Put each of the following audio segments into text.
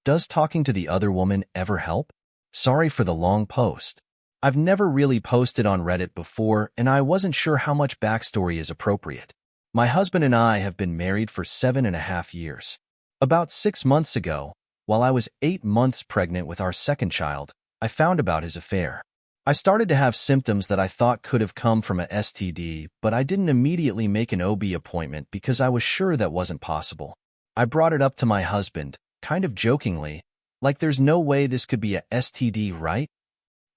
Does talking to the other woman ever help? Sorry for the long post. I've never really posted on Reddit before, and I wasn't sure how much backstory is appropriate. My husband and I have been married for 7.5 years. About 6 months ago, while I was 8 months pregnant with our second child, I found about his affair. I started to have symptoms that I thought could have come from a STD, but I didn't immediately make an OB appointment because I was sure that wasn't possible. I brought it up to my husband, kind of jokingly, like there's no way this could be a STD, right?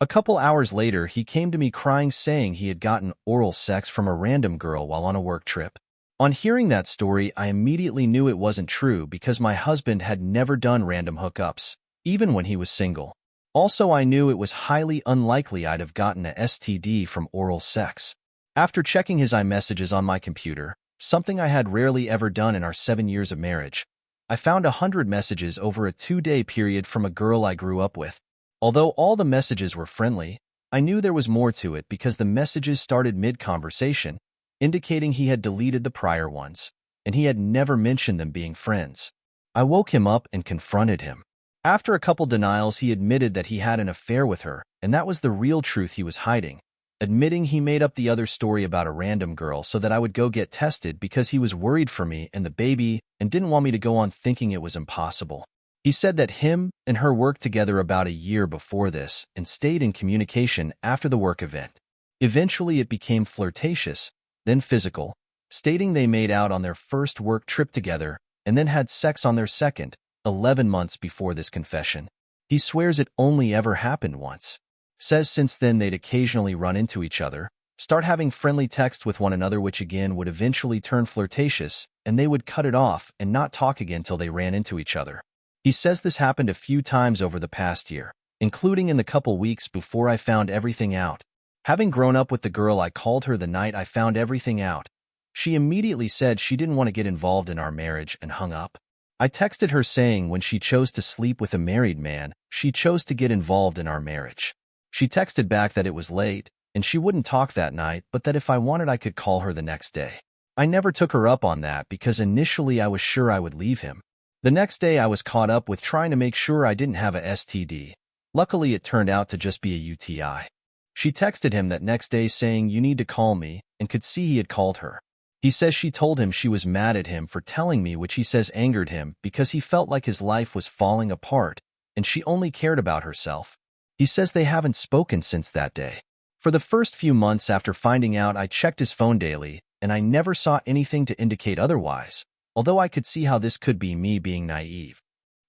A couple hours later, he came to me crying saying he had gotten oral sex from a random girl while on a work trip. On hearing that story, I immediately knew it wasn't true because my husband had never done random hookups, even when he was single. Also, I knew it was highly unlikely I'd have gotten a STD from oral sex. After checking his iMessages on my computer, something I had rarely ever done in our 7 years of marriage, I found 100 messages over a 2-day period from a girl I grew up with. Although all the messages were friendly, I knew there was more to it because the messages started mid-conversation, indicating he had deleted the prior ones, and he had never mentioned them being friends. I woke him up and confronted him. After a couple denials, he admitted that he had an affair with her, and that was the real truth he was hiding, admitting he made up the other story about a random girl so that I would go get tested because he was worried for me and the baby and didn't want me to go on thinking it was impossible. He said that him and her worked together about a year before this and stayed in communication after the work event. Eventually, it became flirtatious, then physical, stating they made out on their first work trip together and then had sex on their second, 11 months before this confession. He swears it only ever happened once. Says since then they'd occasionally run into each other, start having friendly texts with one another which again would eventually turn flirtatious, and they would cut it off and not talk again till they ran into each other. He says this happened a few times over the past year, including in the couple weeks before I found everything out. Having grown up with the girl, I called her the night I found everything out. She immediately said she didn't want to get involved in our marriage and hung up. I texted her saying when she chose to sleep with a married man, she chose to get involved in our marriage. She texted back that it was late, and she wouldn't talk that night, but that if I wanted I could call her the next day. I never took her up on that because initially I was sure I would leave him. The next day I was caught up with trying to make sure I didn't have a STD. Luckily it turned out to just be a UTI. She texted him that next day saying you need to call me, and could see he had called her. He says she told him she was mad at him for telling me, which he says angered him because he felt like his life was falling apart and she only cared about herself. He says they haven't spoken since that day. For the first few months after finding out, I checked his phone daily and I never saw anything to indicate otherwise, although I could see how this could be me being naive.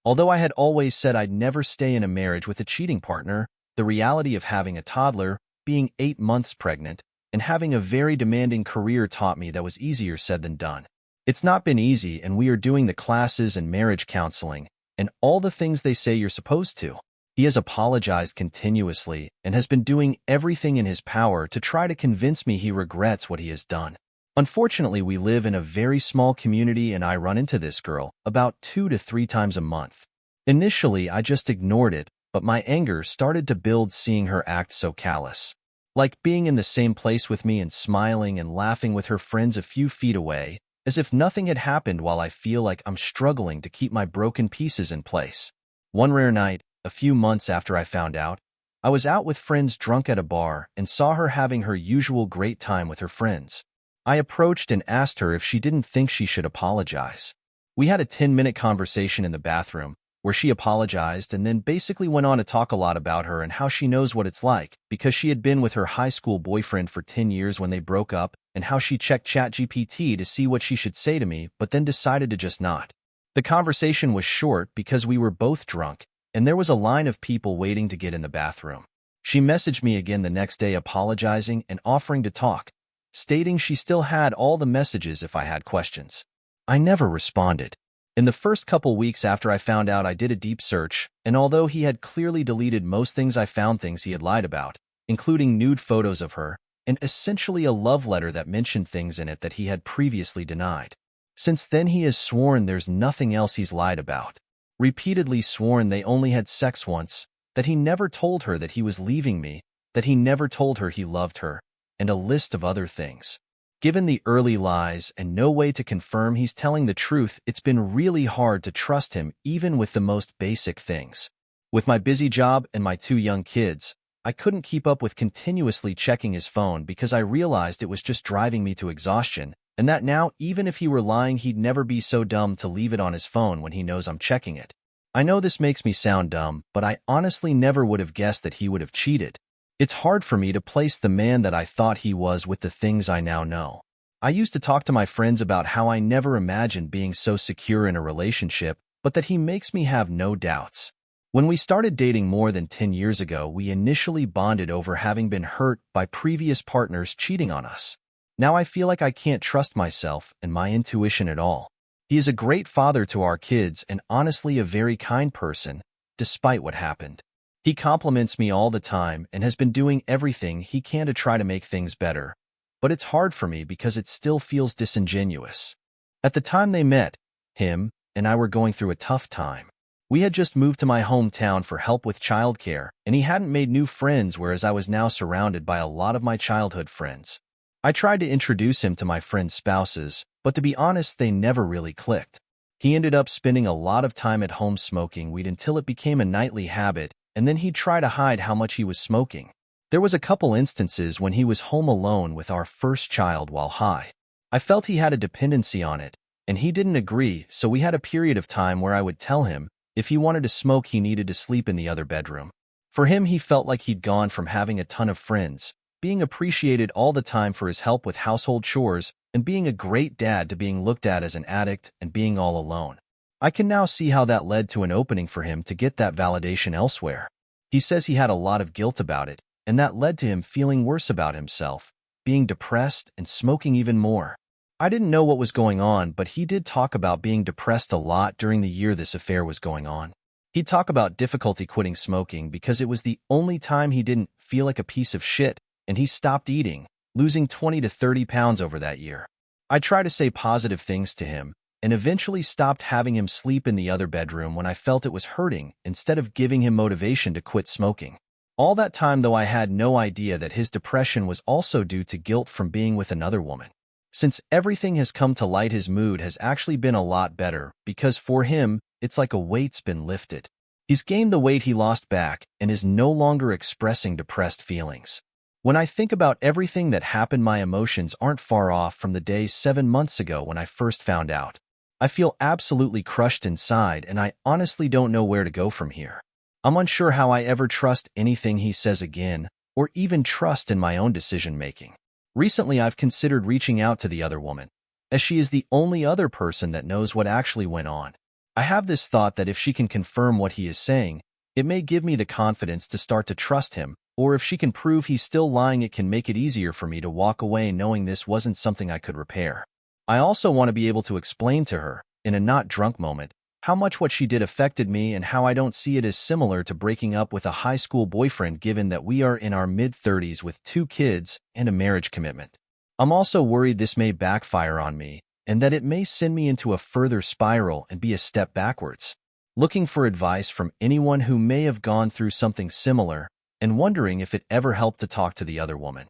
Although I had always said I'd never stay in a marriage with a cheating partner, the reality of having a toddler, being 8 months pregnant, and having a very demanding career taught me that was easier said than done. It's not been easy, and we are doing the classes and marriage counseling and all the things they say you're supposed to. He has apologized continuously and has been doing everything in his power to try to convince me he regrets what he has done. Unfortunately, we live in a very small community and I run into this girl about 2 to 3 times a month. Initially, I just ignored it, but my anger started to build seeing her act so callous. Like being in the same place with me and smiling and laughing with her friends a few feet away, as if nothing had happened while I feel like I'm struggling to keep my broken pieces in place. One rare night, a few months after I found out, I was out with friends drunk at a bar and saw her having her usual great time with her friends. I approached and asked her if she didn't think she should apologize. We had a 10-minute conversation in the bathroom, where she apologized and then basically went on to talk a lot about her and how she knows what it's like because she had been with her high school boyfriend for 10 years when they broke up, and how she checked ChatGPT to see what she should say to me but then decided to just not. The conversation was short because we were both drunk and there was a line of people waiting to get in the bathroom. She messaged me again the next day apologizing and offering to talk, stating she still had all the messages if I had questions. I never responded. In the first couple weeks after I found out, I did a deep search, and although he had clearly deleted most things, I found things he had lied about, including nude photos of her, and essentially a love letter that mentioned things in it that he had previously denied. Since then, he has sworn there's nothing else he's lied about. Repeatedly sworn they only had sex once, that he never told her that he was leaving me, that he never told her he loved her, and a list of other things. Given the early lies and no way to confirm he's telling the truth, it's been really hard to trust him even with the most basic things. With my busy job and my 2 young kids, I couldn't keep up with continuously checking his phone because I realized it was just driving me to exhaustion, and that now, even if he were lying, he'd never be so dumb to leave it on his phone when he knows I'm checking it. I know this makes me sound dumb, but I honestly never would have guessed that he would have cheated. It's hard for me to place the man that I thought he was with the things I now know. I used to talk to my friends about how I never imagined being so secure in a relationship, but that he makes me have no doubts. When we started dating more than 10 years ago, we initially bonded over having been hurt by previous partners cheating on us. Now I feel like I can't trust myself and my intuition at all. He is a great father to our kids and honestly a very kind person, despite what happened. He compliments me all the time and has been doing everything he can to try to make things better. But it's hard for me because it still feels disingenuous. At the time they met, him and I were going through a tough time. We had just moved to my hometown for help with childcare, and he hadn't made new friends, whereas I was now surrounded by a lot of my childhood friends. I tried to introduce him to my friends' spouses, but to be honest, they never really clicked. He ended up spending a lot of time at home smoking weed until it became a nightly habit, and then he'd try to hide how much he was smoking. There was a couple instances when he was home alone with our first child while high. I felt he had a dependency on it, and he didn't agree, so we had a period of time where I would tell him if he wanted to smoke, he needed to sleep in the other bedroom. For him, he felt like he'd gone from having a ton of friends, being appreciated all the time for his help with household chores, and being a great dad to being looked at as an addict and being all alone. I can now see how that led to an opening for him to get that validation elsewhere. He says he had a lot of guilt about it, and that led to him feeling worse about himself, being depressed and smoking even more. I didn't know what was going on, but he did talk about being depressed a lot during the year this affair was going on. He'd talk about difficulty quitting smoking because it was the only time he didn't feel like a piece of shit, and he stopped eating, losing 20 to 30 pounds over that year. I tried to say positive things to him, and eventually stopped having him sleep in the other bedroom when I felt it was hurting, instead of giving him motivation to quit smoking. All that time, though, I had no idea that his depression was also due to guilt from being with another woman. Since everything has come to light, his mood has actually been a lot better, because for him, it's like a weight's been lifted. He's gained the weight he lost back and is no longer expressing depressed feelings. When I think about everything that happened, my emotions aren't far off from the days 7 months ago when I first found out. I feel absolutely crushed inside, and I honestly don't know where to go from here. I'm unsure how I ever trust anything he says again, or even trust in my own decision-making. Recently, I've considered reaching out to the other woman, as she is the only other person that knows what actually went on. I have this thought that if she can confirm what he is saying, it may give me the confidence to start to trust him, or if she can prove he's still lying, it can make it easier for me to walk away knowing this wasn't something I could repair. I also want to be able to explain to her, in a not drunk moment, how much what she did affected me and how I don't see it as similar to breaking up with a high school boyfriend, given that we are in our mid-30s with 2 kids and a marriage commitment. I'm also worried this may backfire on me and that it may send me into a further spiral and be a step backwards. Looking for advice from anyone who may have gone through something similar and wondering if it ever helped to talk to the other woman.